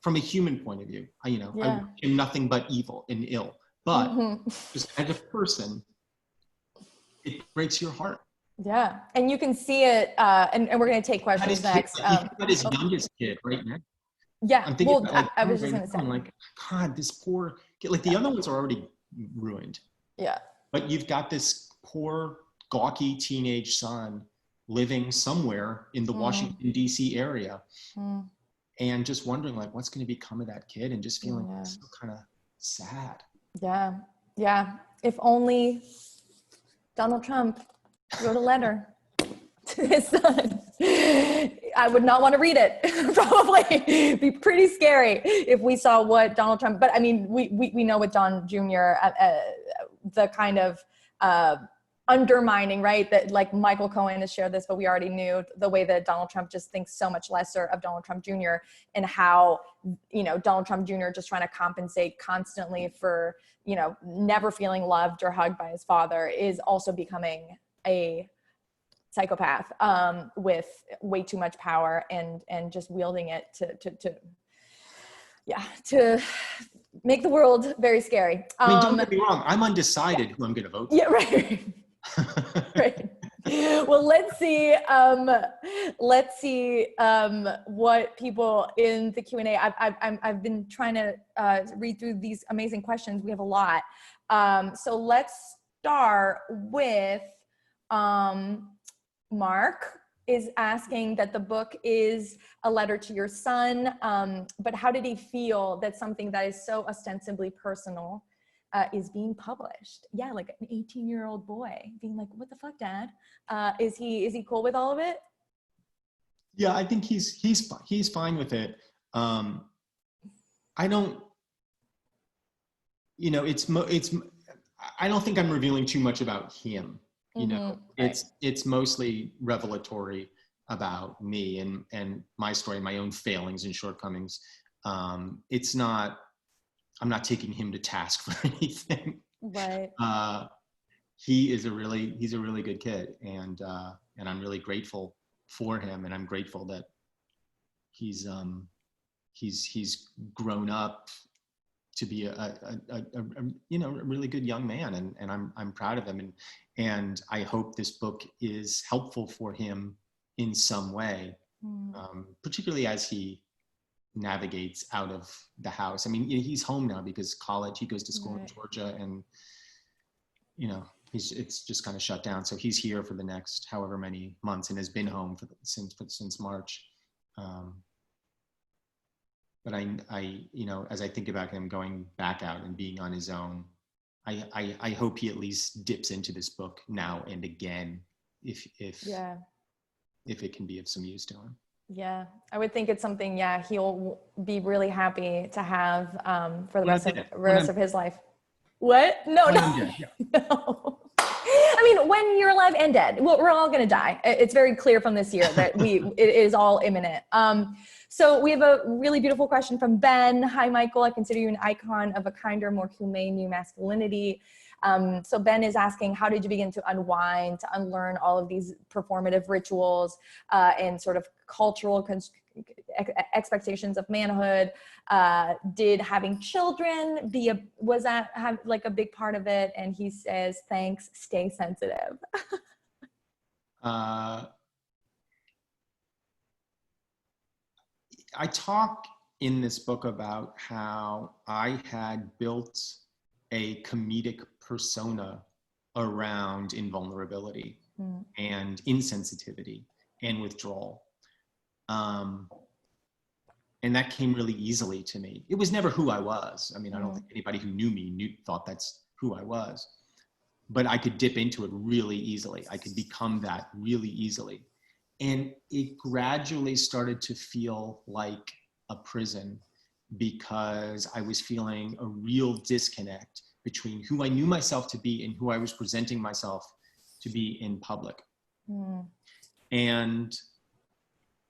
From a human point of view, I am nothing but evil and ill, but just as a person, it breaks your heart. Yeah, and you can see it, and we're going to take questions next. He's got his youngest kid right now. Yeah, I'm thinking I was just going to say. I'm like, God, this poor kid. Like the other ones are already ruined. Yeah. But you've got this poor, gawky teenage son living somewhere in the Washington, D.C. area. And just wondering like what's going to become of that kid and just feeling so kind of sad. Yeah. If only Donald Trump wrote a letter to his son. I would not want to read it. Probably it'd be pretty scary if we saw what Donald Trump, but we know with Don Jr., the kind of undermining, right? That like Michael Cohen has shared this, but we already knew the way that Donald Trump just thinks so much lesser of Donald Trump Jr. and how, Donald Trump Jr. just trying to compensate constantly for, never feeling loved or hugged by his father is also becoming a psychopath with way too much power and just wielding it to make the world very scary. Don't get me wrong. I'm undecided who I'm going to vote for. Yeah, right. Right. Well, let's see what people in the Q&A. I've been trying to read through these amazing questions. We have a lot. So let's start with Mark is asking that the book is a letter to your son, but how did he feel that something that is so ostensibly personal is being published? Yeah, like an 18-year-old boy being like, "What the fuck, Dad?" Is he cool with all of it? Yeah, I think he's fine with it. I don't, I don't think I'm revealing too much about him. It's mostly revelatory about me and my story, my own failings and shortcomings. I'm not taking him to task for anything. Right. He's a really good kid, and I'm really grateful for him, and I'm grateful that he's grown up to be a really good young man, and I'm proud of him, and I hope this book is helpful for him in some way, particularly as he navigates out of the house. He's home now because college, he goes to school in Georgia, and it's just kind of shut down. So he's here for the next however many months and has been home since March. But I as I think about him going back out and being on his own, I hope he at least dips into this book now and again, if it can be of some use to him. Yeah, I would think it's something, yeah, he'll be really happy to have for the rest of his life. What? No. No. I mean, when you're alive and dead, well, we're all going to die. It's very clear from this year that it is all imminent. So we have a really beautiful question from Ben. Hi, Michael. I consider you an icon of a kinder, more humane new masculinity. So Ben is asking, how did you begin to unwind, to unlearn all of these performative rituals and sort of cultural expectations of manhood? Did having children was that like a big part of it? And he says, thanks, stay sensitive. I talk in this book about how I had built a comedic persona around invulnerability and insensitivity and withdrawal. And that came really easily to me. It was never who I was. I mean, I don't think anybody who knew me thought that's who I was. But I could dip into it really easily. I could become that really easily. And it gradually started to feel like a prison because I was feeling a real disconnect between who I knew myself to be and who I was presenting myself to be in public. And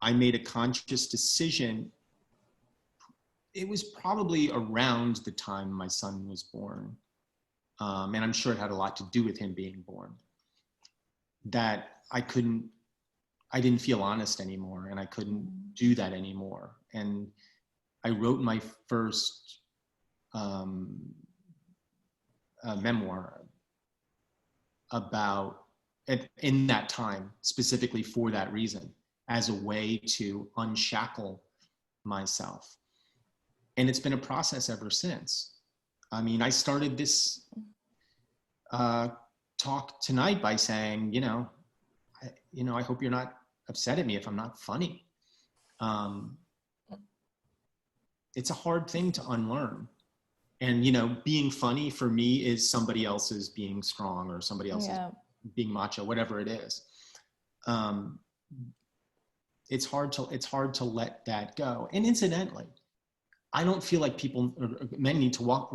I made a conscious decision. It was probably around the time my son was born. And I'm sure it had a lot to do with him being born, that I didn't feel honest anymore, and I couldn't do that anymore. And I wrote my first memoir about in that time, specifically for that reason, as a way to unshackle myself. And it's been a process ever since. I mean, I started this talk tonight by saying, I hope you're not upset at me if I'm not funny. It's a hard thing to unlearn. And, being funny for me is somebody else's being strong or somebody else's being macho, whatever it is. It's hard to let that go. And incidentally, I don't feel like men need to walk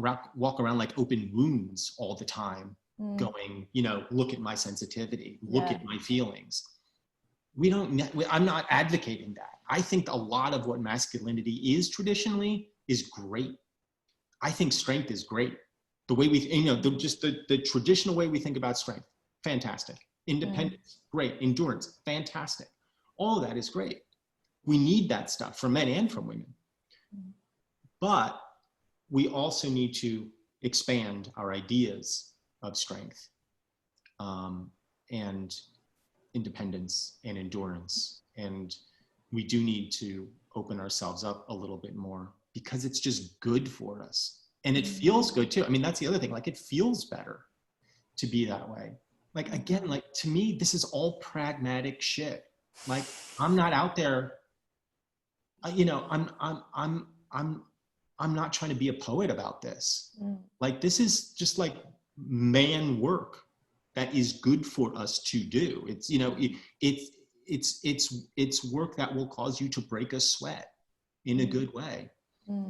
around like open wounds all the time, going, look at my sensitivity, look at my feelings. I'm not advocating that. I think a lot of what masculinity is traditionally is great. I think strength is great. The way we, the traditional way we think about strength, fantastic. Independence, great. Endurance, fantastic. All of that is great. We need that stuff from men and from women. But we also need to expand our ideas of strength and independence and endurance. And we do need to open ourselves up a little bit more because it's just good for us. And it feels good too. I mean, that's the other thing, like it feels better to be that way. Like, again, like to me, this is all pragmatic shit. Like I'm not out there, I'm not trying to be a poet about this. Like, this is just like man work that is good for us to do. It's, it's work that will cause you to break a sweat in a good way.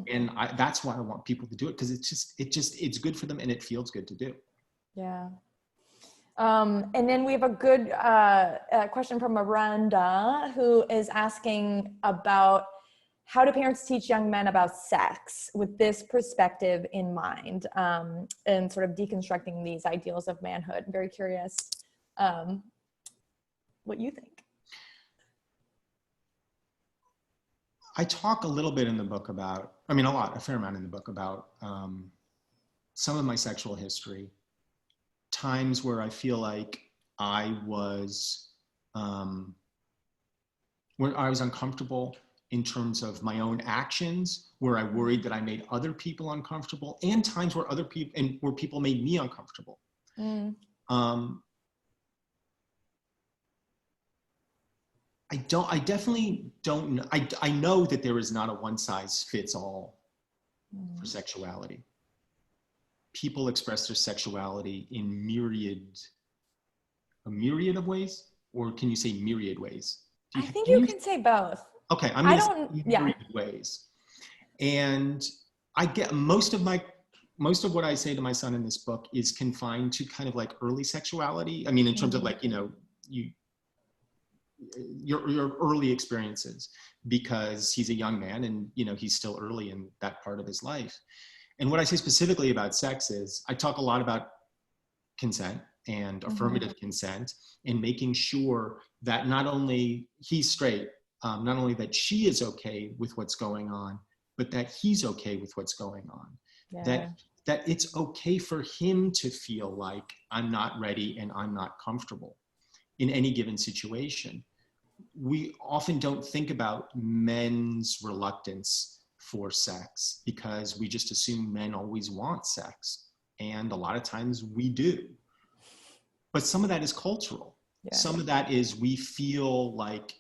And that's why I want people to do it. Because it's good for them and it feels good to do. Yeah. And then we have a good question from Miranda, who is asking about how do parents teach young men about sex with this perspective in mind, and sort of deconstructing these ideals of manhood. I'm very curious what you think. I talk a little bit in the book about, a fair amount in the book about some of my sexual history, times where I feel like I was uncomfortable in terms of my own actions, where I worried that I made other people uncomfortable, and times where where people made me uncomfortable. I definitely don't know. I know that there is not a one size fits all for sexuality. people express their sexuality in a myriad of ways, or can you say myriad ways? I think you can say both. Okay, I'm going to say myriad ways. And I get most of what I say to my son in this book is confined to kind of like early sexuality. I mean, in terms of like, you know, your early experiences, because he's a young man and, you know, he's still early in that part of his life. And what I say specifically about sex is I talk a lot about consent and affirmative consent, and making sure that not only he's straight, not only that she is okay with what's going on, but that he's okay with what's going on. Yeah. That it's okay for him to feel like I'm not ready and I'm not comfortable in any given situation. We often don't think about men's reluctance for sex because we just assume men always want sex. And a lot of times we do. But some of that is cultural. Yeah. Some of that is we feel like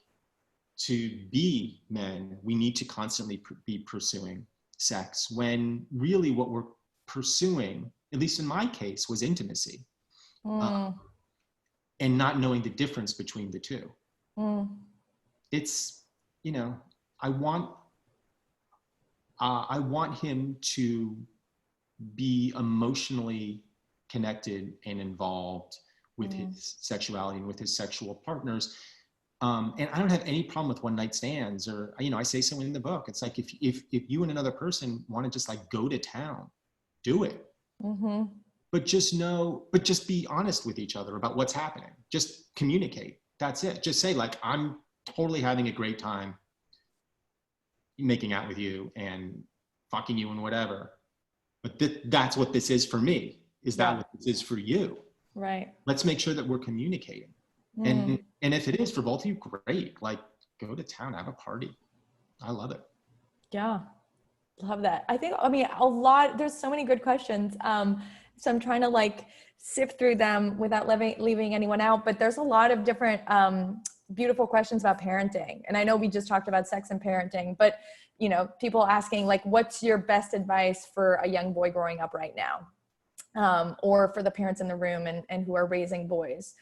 to be men, we need to constantly be pursuing sex, when really what we're pursuing, at least in my case, was intimacy. And not knowing the difference between the two. It's, you know, I want him to be emotionally connected and involved with his sexuality and with his sexual partners. And I don't have any problem with one night stands, or, you know, I say so in the book. It's like, if you and another person want to just like go to town, do it. But just be honest with each other about what's happening. Just communicate. That's it. Just say like, I'm totally having a great time making out with you and fucking you and whatever. But that's what this is for me. Is that what this is for you? Right. Let's make sure that we're communicating. And if it is for both of you, great. Like, go to town, have a party. I love it. Yeah. Love that. I think, I mean, there's so many good questions. So I'm trying to like sift through them without leaving anyone out, but there's a lot of different beautiful questions about parenting. And I know we just talked about sex and parenting, but, you know, people asking like, what's your best advice for a young boy growing up right now? Or for the parents in the room and who are raising boys.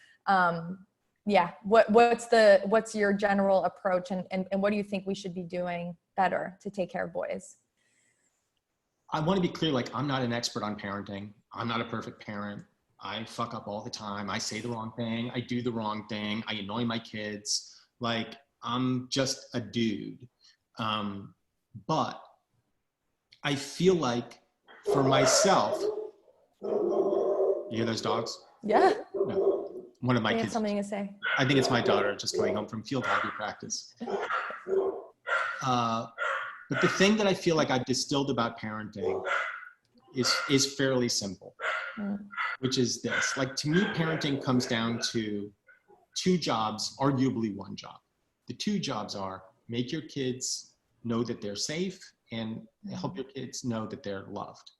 What's your general approach, and what do you think we should be doing better to take care of boys? I want to be clear, like, I'm not an expert on parenting. I'm not a perfect parent. I fuck up all the time. I say the wrong thing. I do the wrong thing. I annoy my kids. Like, I'm just a dude. But I feel like for myself, you hear those dogs? Yeah. No. One of my kids. Something to say. I think it's my daughter just coming home from field hockey practice. But the thing that I feel like I've distilled about parenting is fairly simple, which is this. Like, to me, parenting comes down to two jobs, arguably one job. The two jobs are make your kids know that they're safe and help your kids know that they're loved.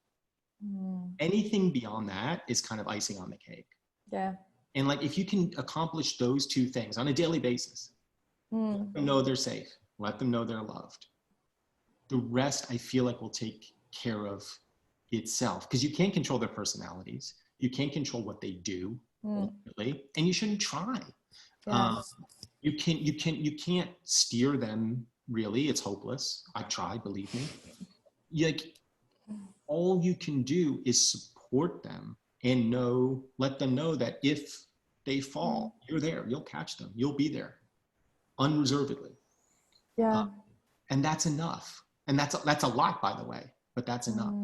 Anything beyond that is kind of icing on the cake. Yeah. And like, if you can accomplish those two things on a daily basis, let them know they're safe, let them know they're loved. The rest, I feel like, will take care of itself, because you can't control their personalities. You can't control what they do, ultimately, and you shouldn't try. Yes. You can't steer them, really. It's hopeless. I've tried, believe me. All you can do is support them and let them know that if they fall, you're there. You'll catch them. You'll be there, unreservedly. Yeah. And that's enough. And that's a lot, by the way, but that's enough.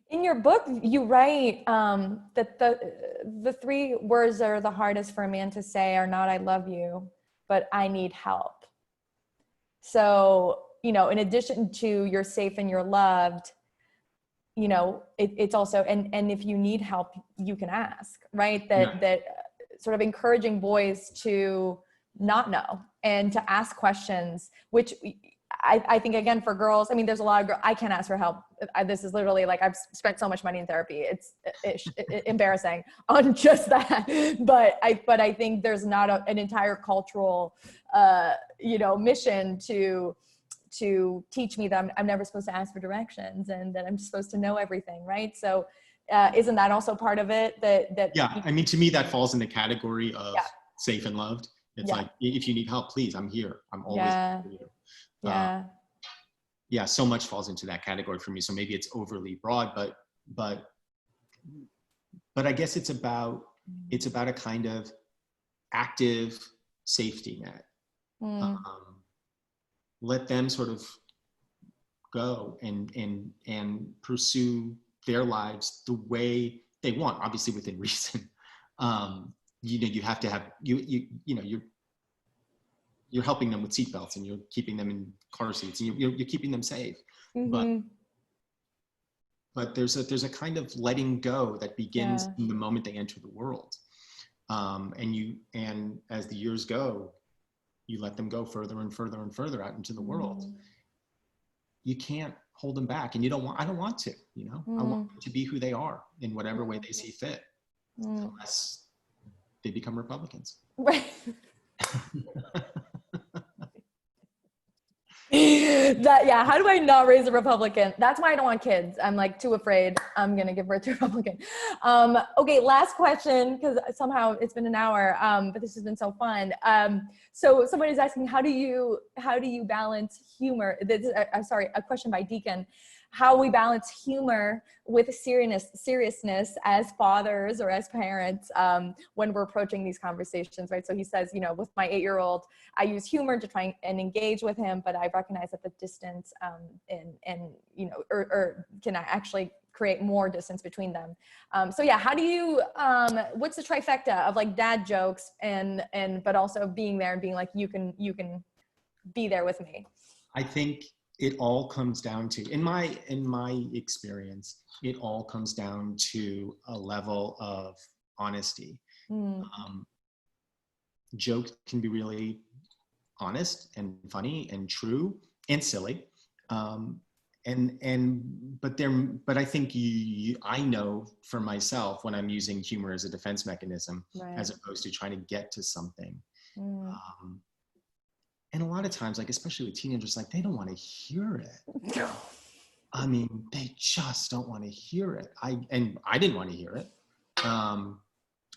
In your book, you write that the three words that are the hardest for a man to say are not "I love you," but "I need help." So, you know, in addition to "you're safe and you're loved," you know, it's also, and if you need help, you can ask, right? That sort of encouraging boys to not know and to ask questions, which I think, again, for girls, I mean, there's a lot of girls, I can't ask for help. This is literally like, I've spent so much money in therapy. It's embarrassing on just that. But I think there's not an entire cultural, mission to teach me that I'm never supposed to ask for directions and that I'm supposed to know everything. Right. So Isn't that also part of it? Yeah, I mean, to me, that falls in the category of Yeah. safe and loved. It's Yeah. like, if you need help, please, I'm here. I'm always here for you. Yeah. Yeah, so much falls into that category for me. So maybe it's overly broad, but I guess it's about a kind of active safety net. Let them sort of go and pursue their lives the way they want, obviously within reason. You have to have you're helping them with seatbelts, and you're keeping them in car seats, and you're keeping them safe. But there's a kind of letting go that begins in the moment they enter the world. And as the years go, you let them go further and further and further out into the world. You can't hold them back, and I don't want to, I want them to be who they are in whatever way they see fit, unless they become Republicans. Right. How do I not raise a Republican? That's why I don't want kids. I'm like too afraid I'm gonna give birth to a Republican. Okay, last question, because somehow it's been an hour, but this has been so fun. So somebody's asking, how do you balance humor? A question by Deacon. How we balance humor with seriousness as fathers or as parents when we're approaching these conversations, right? So he says, with my 8-year-old, I use humor to try and engage with him, but I recognize that the distance or can I actually create more distance between them. How do you, what's the trifecta of like dad jokes but also being there and being like, you can be there with me? I think it all comes down to, in my experience, it all comes down to a level of honesty. Jokes can be really honest and funny and true and silly. But I think I know for myself when I'm using humor as a defense mechanism, right, as opposed to trying to get to something. And a lot of times, like, especially with teenagers, like, they don't want to hear it. I mean, they just don't want to hear it. I didn't want to hear it.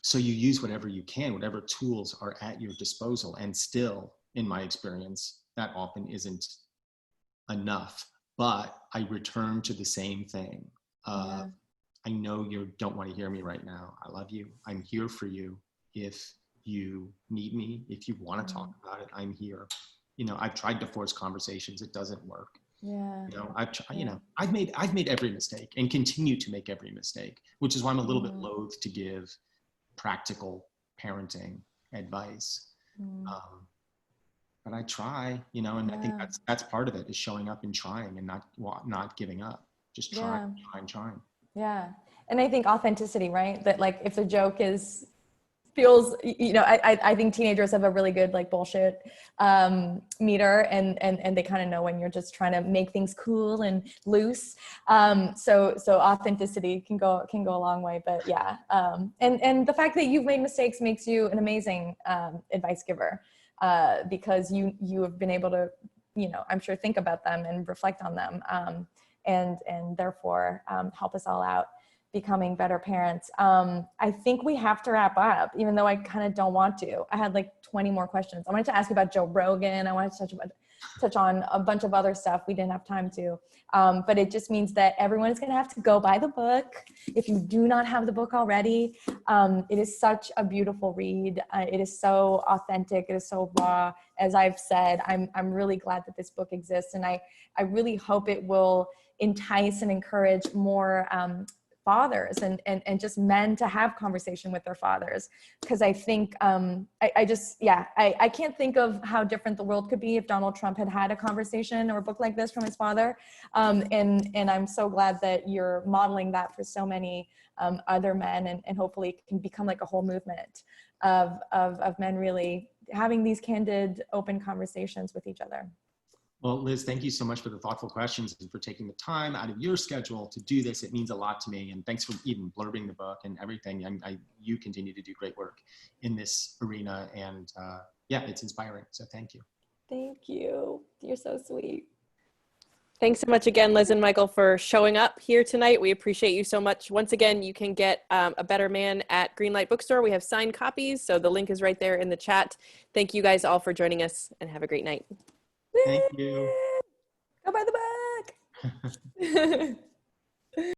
So you use whatever you can, whatever tools are at your disposal. And still, in my experience, that often isn't enough. But I return to the same thing. I know you don't want to hear me right now. I love you. I'm here for you. If you need me, if you want to talk about it, I'm here. I've tried to force conversations. It doesn't work. I've made every mistake and continue to make every mistake, which is why I'm a little bit loath to give practical parenting advice. But I try, and I think that's part of it, is showing up and trying and not giving up, just trying. Yeah. And I think authenticity, right? That like, if the joke feels, I think teenagers have a really good like bullshit meter, and they kind of know when you're just trying to make things cool and loose. So authenticity can go a long way. But and the fact that you've made mistakes makes you an amazing advice giver, because you have been able to, I'm sure, think about them and reflect on them, and therefore help us all out becoming better parents. I think we have to wrap up, even though I kind of don't want to. I had like 20 more questions. I wanted to ask you about Joe Rogan. I wanted to touch on a bunch of other stuff we didn't have time to. But it just means that everyone is going to have to go buy the book. If you do not have the book already, it is such a beautiful read. It is so authentic. It is so raw. As I've said, I'm really glad that this book exists. And I really hope it will entice and encourage more fathers and just men to have conversation with their fathers. Because I think, I can't think of how different the world could be if Donald Trump had a conversation or a book like this from his father. And I'm so glad that you're modeling that for so many other men, and hopefully it can become like a whole movement of men really having these candid, open conversations with each other. Well, Liz, thank you so much for the thoughtful questions and for taking the time out of your schedule to do this. It means a lot to me. And thanks for even blurbing the book and everything. You continue to do great work in this arena. And it's inspiring. So thank you. Thank you. You're so sweet. Thanks so much again, Liz and Michael, for showing up here tonight. We appreciate you so much. Once again, you can get A Better Man at Greenlight Bookstore. We have signed copies, so the link is right there in the chat. Thank you guys all for joining us, and have a great night. Thank you. Go buy the book.